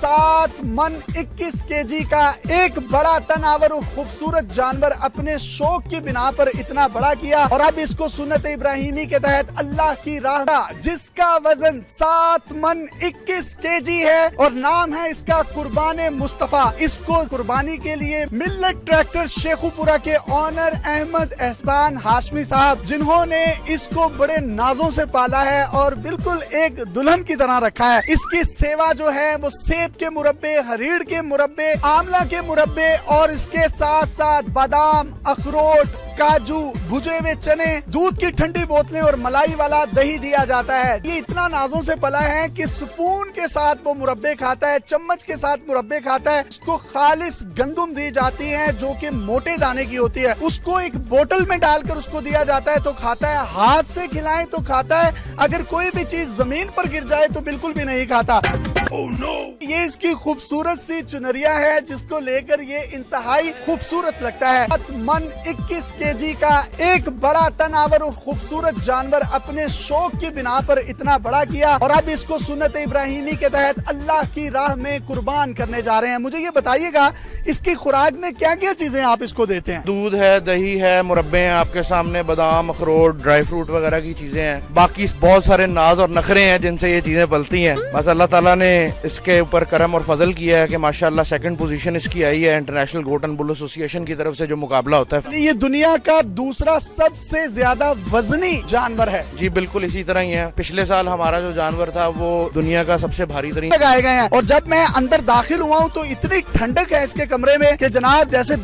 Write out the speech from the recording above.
7 मन 21 केजी का एक बड़ा तनावर और खूबसूरत जानवर अपने शौक की बिना पर इतना बड़ा किया और अब इसको सुन्नत इब्राहिमी के तहत अल्लाह की राह जिसका वजन 7 मन 21 केजी है और नाम है इसका कुर्बान मुस्तफा। इसको कुर्बानी के लिए मिल्लत ट्रैक्टर शेखुपुरा के ऑनर अहमद एहसान हाशमी साहब, जिन्होंने इसको बड़े नाजों से पाला है और बिल्कुल एक दुल्हन की तरह रखा है। इसकी सेवा जो है वो सेब के मुरब्बे, हरीड़ के मुरब्बे, आंवला के मुरब्बे और इसके साथ साथ बादाम, अखरोट, काजू, भुजे हुए चने, दूध की ठंडी बोतलें और मलाई वाला दही दिया जाता है। ये इतना नाजों से पला है कि स्पून के साथ वो मुरब्बे खाता है, चम्मच के साथ मुरब्बे खाता है। उसको खालिस गंदुम दी जाती है जो कि मोटे दाने की होती है। उसको एक बोतल में डालकर उसको दिया जाता है तो खाता है, हाथ से खिलाएं तो खाता है, अगर कोई भी चीज जमीन पर गिर जाए तो बिल्कुल भी नहीं खाता। Oh no! ये इसकी खूबसूरत सी चुनरिया है जिसको लेकर ये इंतहाई खूबसूरत लगता है। 7 मन 21 केजी का एक बड़ा तनावर और खूबसूरत जानवर अपने शौक की बिना पर इतना बड़ा किया और अब इसको सुन्नत इब्राहिमी के तहत अल्लाह की राह में कुर्बान करने जा रहे हैं। मुझे ये बताइएगा इसकी खुराक में क्या क्या चीजें आप इसको देते हैं? दूध है, दही है, मुरब्बे हैं आपके सामने, बादाम, अखरोट, ड्राई फ्रूट वगैरह की चीजें हैं। बाकी बहुत सारे नाज और नखरे हैं जिनसे ये चीजें पलती हैं। बस अल्लाह ताला ने इसके ऊपर करम और फजल किया है कि माशाअल्लाह 2nd पोजीशन इसकी आई है international goat and bull association की तरफ से जो मुकाबला होता है। ये दुनिया का दूसरा सबसे ज्यादा वजनी जानवर है। जी बिल्कुल इसी तरह ही है। पिछले साल हमारा जो जानवर था वो दुनिया का सबसे भारी तरीन लगाए गए हैं और जब मैं अंदर दाखिल हुआ हूँ तो इतनी ठंडक है इसके कमरे में कि जनाब जैसे